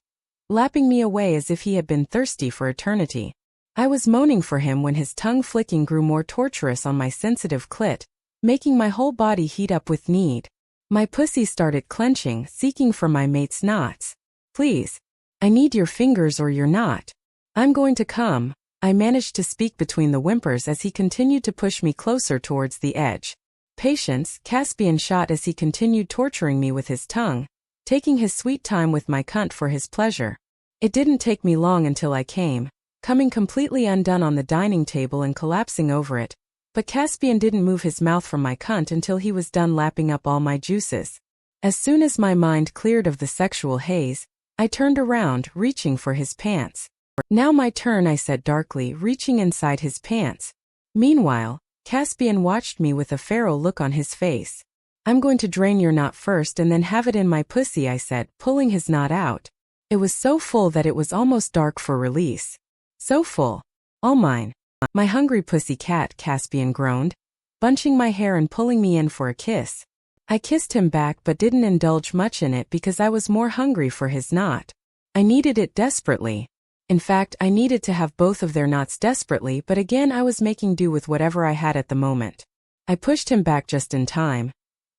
lapping me away as if he had been thirsty for eternity. I was moaning for him when his tongue flicking grew more torturous on my sensitive clit, making my whole body heat up with need. My pussy started clenching, seeking for my mate's knots. "Please, I need your fingers or you're not. I'm going to come," I managed to speak between the whimpers as he continued to push me closer towards the edge. "Patience," Caspian shot as he continued torturing me with his tongue, taking his sweet time with my cunt for his pleasure. It didn't take me long until I came, coming completely undone on the dining table and collapsing over it, but Caspian didn't move his mouth from my cunt until he was done lapping up all my juices. As soon as my mind cleared of the sexual haze, I turned around, reaching for his pants. "Now my turn," I said darkly, reaching inside his pants. Meanwhile, Caspian watched me with a feral look on his face. "I'm going to drain your knot first and then have it in my pussy," I said, pulling his knot out. It was so full that it was almost dark for release. "So full. All mine. My hungry pussy cat," Caspian groaned, bunching my hair and pulling me in for a kiss. I kissed him back but didn't indulge much in it because I was more hungry for his knot. I needed it desperately. In fact, I needed to have both of their knots desperately, but again I was making do with whatever I had at the moment. I pushed him back just in time,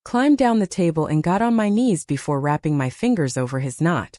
climbed down the table and got on my knees before wrapping my fingers over his knot.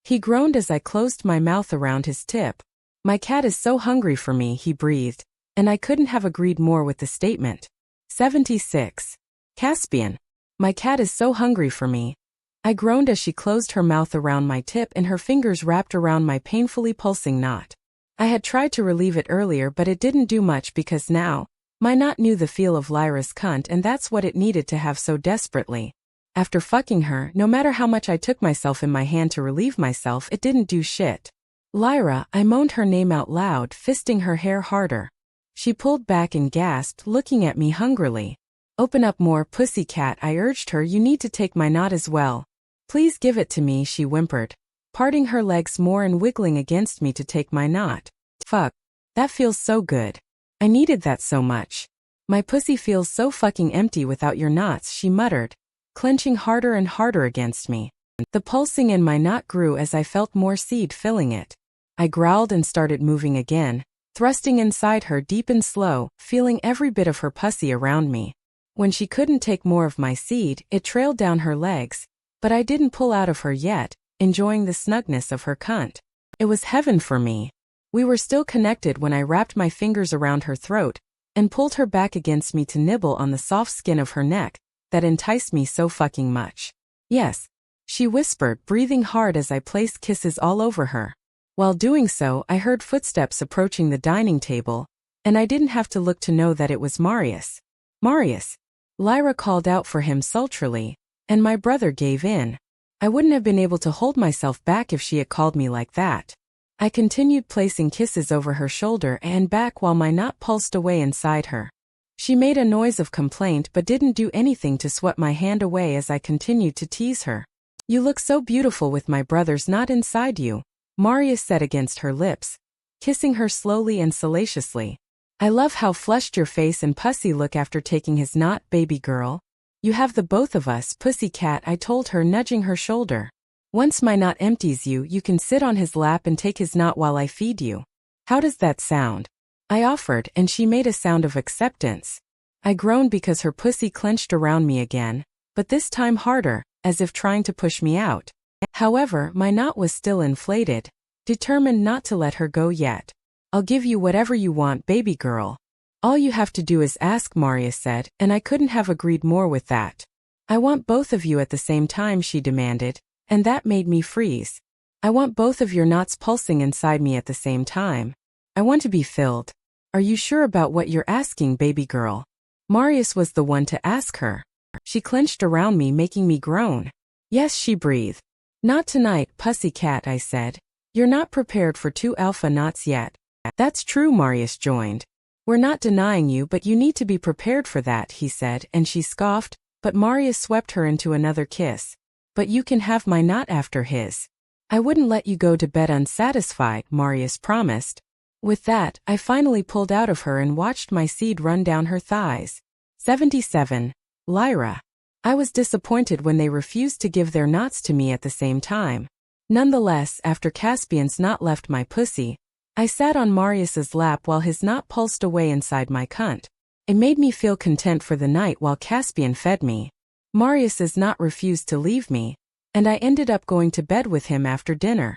He groaned as I closed my mouth around his tip. "My cat is so hungry for me," he breathed, and I couldn't have agreed more with the statement. 76. "Caspian, my cat is so hungry for me," I groaned as she closed her mouth around my tip and her fingers wrapped around my painfully pulsing knot. I had tried to relieve it earlier but it didn't do much because now, my knot knew the feel of Lyra's cunt and that's what it needed to have so desperately. After fucking her, no matter how much I took myself in my hand to relieve myself, it didn't do shit. "Lyra," I moaned her name out loud, fisting her hair harder. She pulled back and gasped, looking at me hungrily. "Open up more, pussycat," I urged her. "You need to take my knot as well. Please give it to me," she whimpered, parting her legs more and wiggling against me to take my knot. "Fuck. That feels so good. I needed that so much. My pussy feels so fucking empty without your knots," she muttered, clenching harder and harder against me. The pulsing in my knot grew as I felt more seed filling it. I growled and started moving again, thrusting inside her deep and slow, feeling every bit of her pussy around me. When she couldn't take more of my seed, it trailed down her legs, but I didn't pull out of her yet, enjoying the snugness of her cunt. It was heaven for me. We were still connected when I wrapped my fingers around her throat and pulled her back against me to nibble on the soft skin of her neck that enticed me so fucking much. "Yes," she whispered, breathing hard as I placed kisses all over her. While doing so, I heard footsteps approaching the dining table, and I didn't have to look to know that it was Marius. "Marius!" Lyra called out for him sultrily, and my brother gave in. I wouldn't have been able to hold myself back if she had called me like that. I continued placing kisses over her shoulder and back while my knot pulsed away inside her. She made a noise of complaint but didn't do anything to sweep my hand away as I continued to tease her. You look so beautiful with my brother's knot inside you, Marius said against her lips, kissing her slowly and salaciously. I love how flushed your face and pussy look after taking his knot, baby girl. You have the both of us, pussy cat, I told her, nudging her shoulder. Once my knot empties you, you can sit on his lap and take his knot while I feed you. How does that sound? I offered, and she made a sound of acceptance. I groaned because her pussy clenched around me again, but this time harder, as if trying to push me out. However, my knot was still inflated, determined not to let her go yet. I'll give you whatever you want, baby girl. All you have to do is ask, Marius said, and I couldn't have agreed more with that. I want both of you at the same time, she demanded, and that made me freeze. I want both of your knots pulsing inside me at the same time. I want to be filled. Are you sure about what you're asking, baby girl? Marius was the one to ask her. She clenched around me, making me groan. Yes, she breathed. Not tonight, pussy cat, I said. You're not prepared for 2 alpha knots yet. That's true, Marius joined. We're not denying you, but you need to be prepared for that, he said, and she scoffed, but Marius swept her into another kiss. But you can have my knot after his. I wouldn't let you go to bed unsatisfied, Marius promised. With that, I finally pulled out of her and watched my seed run down her thighs. 77. Lyra. I was disappointed when they refused to give their knots to me at the same time. Nonetheless, after Caspian's knot left my pussy, I sat on Marius's lap while his knot pulsed away inside my cunt. It made me feel content for the night while Caspian fed me. Marius's knot refused to leave me, and I ended up going to bed with him after dinner.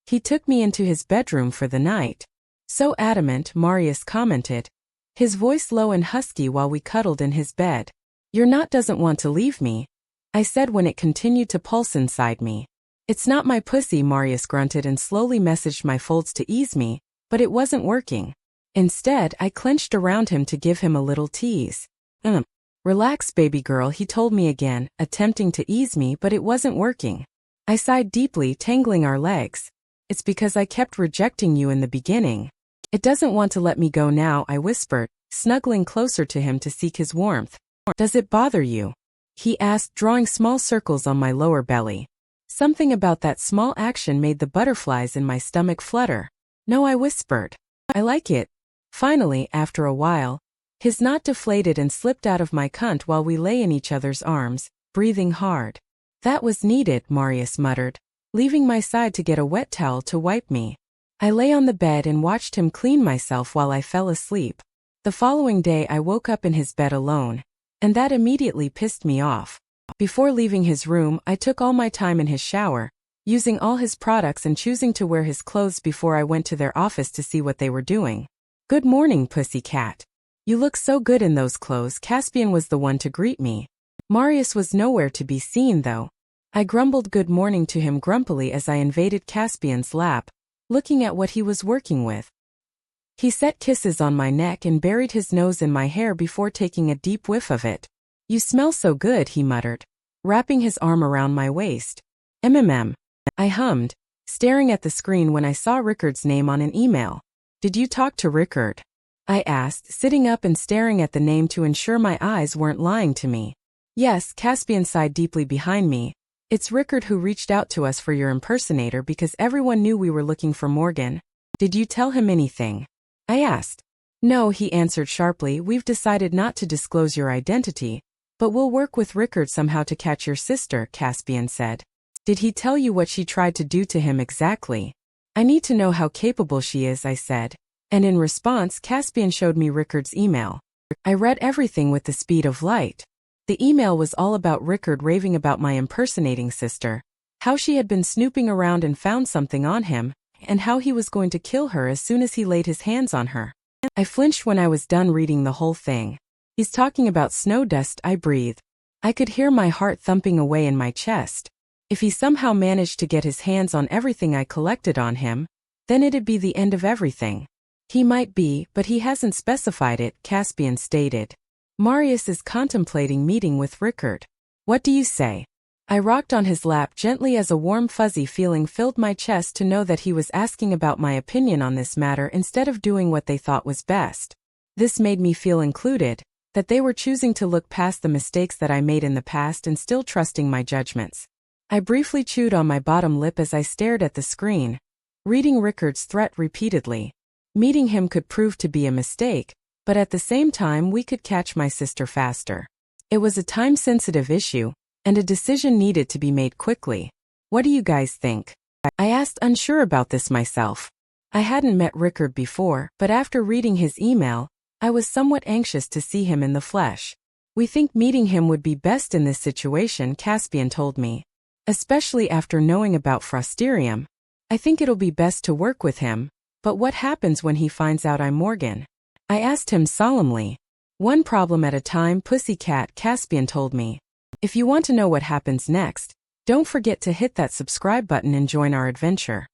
He took me into his bedroom for the night. So adamant, Marius commented, his voice low and husky while we cuddled in his bed. Your knot doesn't want to leave me, I said when it continued to pulse inside me. It's not my pussy, Marius grunted and slowly messaged my folds to ease me, but it wasn't working. Instead, I clenched around him to give him a little tease. Relax, baby girl, he told me again, attempting to ease me, but it wasn't working. I sighed deeply, tangling our legs. It's because I kept rejecting you in the beginning. It doesn't want to let me go now, I whispered, snuggling closer to him to seek his warmth. Does it bother you? He asked, drawing small circles on my lower belly. Something about that small action made the butterflies in my stomach flutter. No, I whispered. I like it. Finally, after a while, his knot deflated and slipped out of my cunt while we lay in each other's arms, breathing hard. That was needed, Marius muttered, leaving my side to get a wet towel to wipe me. I lay on the bed and watched him clean myself while I fell asleep. The following day I woke up in his bed alone, and that immediately pissed me off. Before leaving his room, I took all my time in his shower, using all his products and choosing to wear his clothes before I went to their office to see what they were doing. Good morning, pussy cat. You look so good in those clothes. Caspian was the one to greet me. Marius was nowhere to be seen though. I grumbled good morning to him grumpily as I invaded Caspian's lap, looking at what he was working with. He set kisses on my neck and buried his nose in my hair before taking a deep whiff of it. You smell so good, he muttered, wrapping his arm around my waist. I hummed, staring at the screen when I saw Rickard's name on an email. Did you talk to Rickard? I asked, sitting up and staring at the name to ensure my eyes weren't lying to me. Yes, Caspian sighed deeply behind me. It's Rickard who reached out to us for your impersonator because everyone knew we were looking for Morgan. Did you tell him anything? I asked. No, he answered sharply, we've decided not to disclose your identity, but we'll work with Rickard somehow to catch your sister, Caspian said. Did he tell you what she tried to do to him exactly? I need to know how capable she is, I said, and in response Caspian showed me Rickard's email. I read everything with the speed of light. The email was all about Rickard raving about my impersonating sister, how she had been snooping around and found something on him, and how he was going to kill her as soon as he laid his hands on her. I flinched when I was done reading the whole thing. He's talking about snow dust, I breathed. I could hear my heart thumping away in my chest. If he somehow managed to get his hands on everything I collected on him, then it'd be the end of everything. He might be, but he hasn't specified it, Caspian stated. Marius is contemplating meeting with Rickard. What do you say? I rocked on his lap gently as a warm fuzzy feeling filled my chest to know that he was asking about my opinion on this matter instead of doing what they thought was best. This made me feel included, that they were choosing to look past the mistakes that I made in the past and still trusting my judgments. I briefly chewed on my bottom lip as I stared at the screen, reading Rickard's threat repeatedly. Meeting him could prove to be a mistake, but at the same time we could catch my sister faster. It was a time-sensitive issue, and a decision needed to be made quickly. What do you guys think? I asked, unsure about this myself. I hadn't met Rickard before, but after reading his email, I was somewhat anxious to see him in the flesh. We think meeting him would be best in this situation, Caspian told me. Especially after knowing about Frosterium. I think it'll be best to work with him, but what happens when he finds out I'm Morgan? I asked him solemnly. One problem at a time, pussycat, Caspian told me. If you want to know what happens next, don't forget to hit that subscribe button and join our adventure.